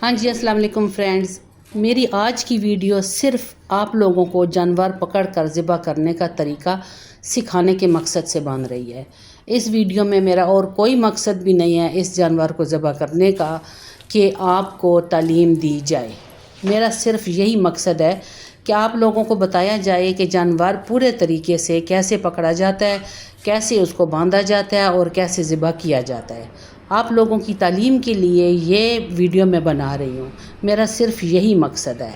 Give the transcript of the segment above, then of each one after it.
ہاں جی، السلام علیکم فرینڈز. میری آج کی ویڈیو صرف آپ لوگوں کو جانور پکڑ کر ذبح کرنے کا طریقہ سکھانے کے مقصد سے بن رہی ہے. اس ویڈیو میں میرا اور کوئی مقصد بھی نہیں ہے اس جانور کو ذبح کرنے کا کہ آپ کو تعلیم دی جائے. میرا صرف یہی مقصد ہے کہ آپ لوگوں کو بتایا جائے کہ جانور پورے طریقے سے کیسے پکڑا جاتا ہے، کیسے اس کو باندھا جاتا ہے اور کیسے ذبح کیا جاتا ہے. آپ لوگوں کی تعلیم کے لیے یہ ویڈیو میں بنا رہی ہوں. میرا صرف یہی مقصد ہے.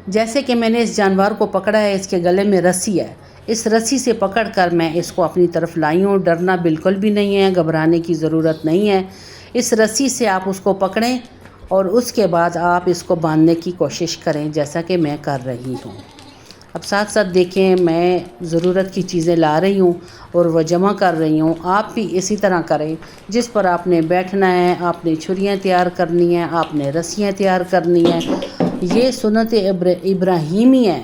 جیسے کہ میں نے اس جانور کو پکڑا ہے، اس کے گلے میں رسی ہے. اس رسی سے پکڑ کر میں اس کو اپنی طرف لائی ہوں. ڈرنا بالکل بھی نہیں ہے، گھبرانے کی ضرورت نہیں ہے. اس رسی سے آپ اس کو پکڑیں اور اس کے بعد آپ اس کو باندھنے کی کوشش کریں جیسا کہ میں کر رہی ہوں. اب ساتھ ساتھ دیکھیں، میں ضرورت کی چیزیں لا رہی ہوں اور وہ جمع کر رہی ہوں. آپ بھی اسی طرح کریں. جس پر آپ نے بیٹھنا ہے، آپ نے چھریاں تیار کرنی ہیں، آپ نے رسیاں تیار کرنی ہیں. یہ سنت ابراہیمی ہے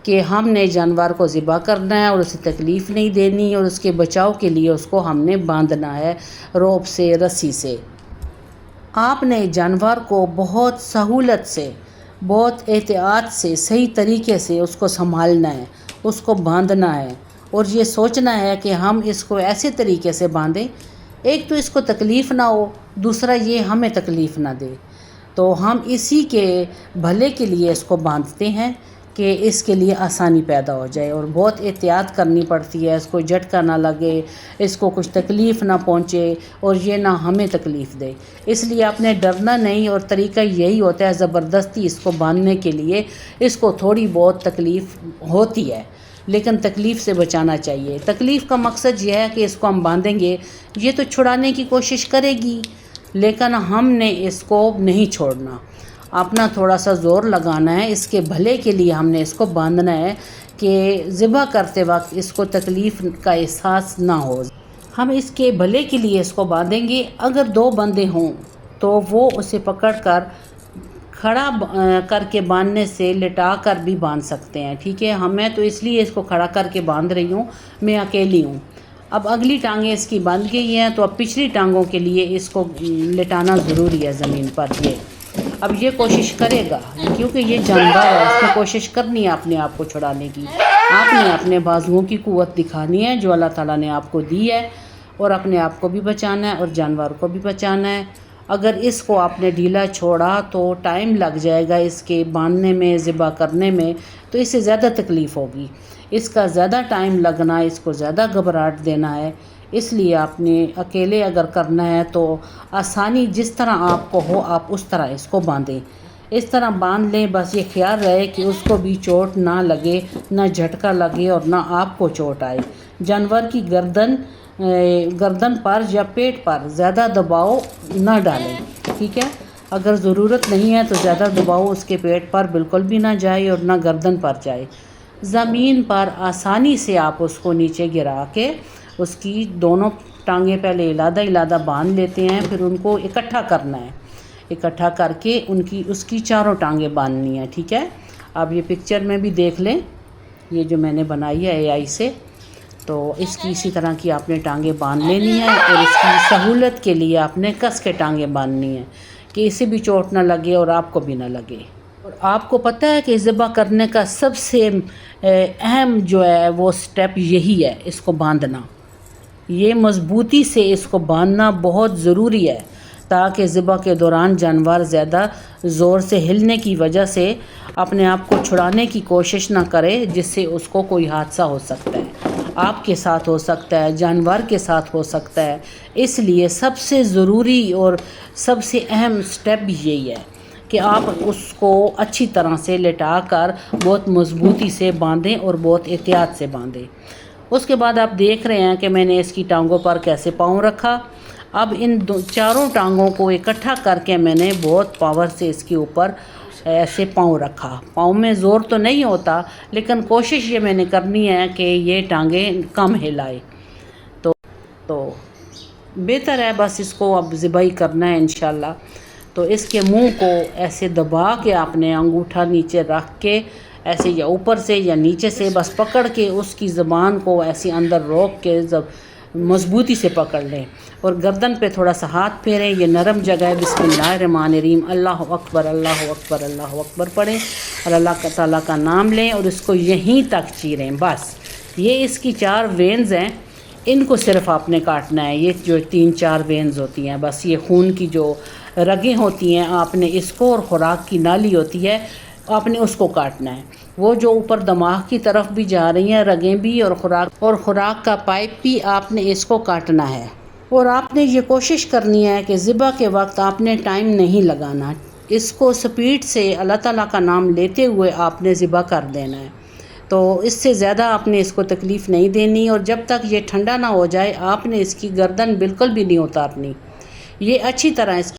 کہ ہم نے جانور کو ذبح کرنا ہے اور اسے تکلیف نہیں دینی، اور اس کے بچاؤ کے لیے اس کو ہم نے باندھنا ہے روپ سے، رسی سے. آپ نے جانور کو بہت سہولت سے، بہت احتیاط سے، صحیح طریقے سے اس کو سنبھالنا ہے، اس کو باندھنا ہے. اور یہ سوچنا ہے کہ ہم اس کو ایسے طریقے سے باندھیں، ایک تو اس کو تکلیف نہ ہو، دوسرا یہ ہمیں تکلیف نہ دے. تو ہم اسی کے بھلے کے لیے اس کو باندھتے ہیں کہ اس کے لیے آسانی پیدا ہو جائے. اور بہت احتیاط کرنی پڑتی ہے، اس کو جھٹکا نہ لگے، اس کو کچھ تکلیف نہ پہنچے اور یہ نہ ہمیں تکلیف دے. اس لیے آپ نے ڈرنا نہیں، اور طریقہ یہی ہوتا ہے زبردستی اس کو باندھنے کے لیے. اس کو تھوڑی بہت تکلیف ہوتی ہے لیکن تکلیف سے بچانا چاہیے. تکلیف کا مقصد یہ ہے کہ اس کو ہم باندھیں گے، یہ تو چھڑانے کی کوشش کرے گی لیکن ہم نے اس کو نہیں چھوڑنا. اپنا تھوڑا سا زور لگانا ہے، اس کے بھلے کے لیے ہم نے اس کو باندھنا ہے کہ ذبح کرتے وقت اس کو تکلیف کا احساس نہ ہو. ہم اس کے بھلے کے لیے اس کو باندھیں گے. اگر دو بندے ہوں تو وہ اسے پکڑ کر کھڑا کر کے باندھنے سے لٹا کر بھی باندھ سکتے ہیں. ٹھیک ہے، میں تو اس لیے اس کو کھڑا کر کے باندھ رہی ہوں، میں اکیلی ہوں. اب اگلی ٹانگیں اس کی بندھ گئی ہیں تو اب پچھلی ٹانگوں کے لیے اس کو لٹانا ضروری ہے زمین پر. اب یہ کوشش کرے گا کیونکہ یہ جاندار ہے، اس نے کوشش کرنی ہے اپنے آپ کو چھڑانے کی. آپ نے اپنے بازوؤں کی قوت دکھانی ہے جو اللہ تعالیٰ نے آپ کو دی ہے، اور اپنے آپ کو بھی بچانا ہے اور جانور کو بھی بچانا ہے. اگر اس کو آپ نے ڈھیلا چھوڑا تو ٹائم لگ جائے گا اس کے باندھنے میں، ذبح کرنے میں، تو اس سے زیادہ تکلیف ہوگی. اس کا زیادہ ٹائم لگنا، اس کو زیادہ گھبراہٹ دینا ہے. اس لیے آپ نے اکیلے اگر کرنا ہے تو آسانی جس طرح آپ کو ہو آپ اس طرح اس کو باندھیں. اس طرح باندھ لیں. بس یہ خیال رہے کہ اس کو بھی چوٹ نہ لگے، نہ جھٹکا لگے اور نہ آپ کو چوٹ آئے. جانور کی گردن پر یا پیٹ پر زیادہ دباؤ نہ ڈالیں. ٹھیک ہے، اگر ضرورت نہیں ہے تو زیادہ دباؤ اس کے پیٹ پر بالکل بھی نہ جائے اور نہ گردن پر جائے. زمین پر آسانی سے آپ اس کو نیچے گرا کے اس کی دونوں ٹانگیں پہلے علادہ باندھ لیتے ہیں، پھر ان کو اکٹھا کرنا ہے. اکٹھا کر کے اس کی چاروں ٹانگیں باندھنی ہیں. ٹھیک ہے، اب یہ پکچر میں بھی دیکھ لیں، یہ جو میں نے بنائی ہے AI سے، تو اس کی اسی طرح کی آپ نے ٹانگیں باندھ لینی ہے. اور اس کی سہولت کے لیے آپ نے کس کے ٹانگیں باندھنی ہیں کہ اسے بھی چوٹ نہ لگے اور آپ کو بھی نہ لگے. اور آپ کو پتہ ہے کہ ذبح کرنے کا سب سے اہم جو ہے وہ سٹیپ یہی ہے، اس کو باندھنا. یہ مضبوطی سے اس کو باندھنا بہت ضروری ہے تاکہ ذبح کے دوران جانور زیادہ زور سے ہلنے کی وجہ سے اپنے آپ کو چھڑانے کی کوشش نہ کرے، جس سے اس کو کوئی حادثہ ہو سکتا ہے. آپ کے ساتھ ہو سکتا ہے، جانور کے ساتھ ہو سکتا ہے. اس لیے سب سے ضروری اور سب سے اہم سٹیپ یہی ہے کہ آپ اس کو اچھی طرح سے لٹا کر بہت مضبوطی سے باندھیں اور بہت احتیاط سے باندھیں. اس کے بعد آپ دیکھ رہے ہیں کہ میں نے اس کی ٹانگوں پر کیسے پاؤں رکھا. اب ان چاروں ٹانگوں کو اکٹھا کر کے میں نے بہت پاور سے اس کے اوپر ایسے پاؤں رکھا. پاؤں میں زور تو نہیں ہوتا لیکن کوشش یہ میں نے کرنی ہے کہ یہ ٹانگیں کم ہلائے. تو بہتر ہے، بس اس کو اب ذبح کرنا ہے انشاءاللہ. تو اس کے منہ کو ایسے دبا کے آپ نے انگوٹھا نیچے رکھ کے ایسے یا اوپر سے یا نیچے سے بس پکڑ کے اس کی زبان کو ایسے اندر روک کے مضبوطی سے پکڑ لیں. اور گردن پہ تھوڑا سا ہاتھ پھیریں، یہ نرم جگہ ہے۔ بسم اللہ الرحمن الرحیم، اللہ اکبر اللہ اکبر اللہ اکبر پڑھیں اور اللہ تعالیٰ کا نام لیں اور اس کو یہیں تک چیریں بس۔ یہ اس کی 4 وینز ہیں، ان کو صرف آپ نے کاٹنا ہے۔ یہ جو 3-4 وینز ہوتی ہیں بس، یہ خون کی جو رگیں ہوتی ہیں آپ نے اس کو، اور خوراک کی نالی ہوتی ہے آپ نے اس کو کاٹنا ہے۔ وہ جو اوپر دماغ کی طرف بھی جا رہی ہیں رگیں بھی، اور خوراک کا پائپ بھی آپ نے اس کو کاٹنا ہے۔ اور آپ نے یہ کوشش کرنی ہے کہ ذبح کے وقت آپ نے ٹائم نہیں لگانا، اس کو سپیڈ سے اللہ تعالیٰ کا نام لیتے ہوئے آپ نے ذبح کر دینا ہے۔ تو اس سے زیادہ آپ نے اس کو تکلیف نہیں دینی، اور جب تک یہ ٹھنڈا نہ ہو جائے آپ نے اس کی گردن بالکل بھی نہیں اتارنی۔ یہ اچھی طرح اس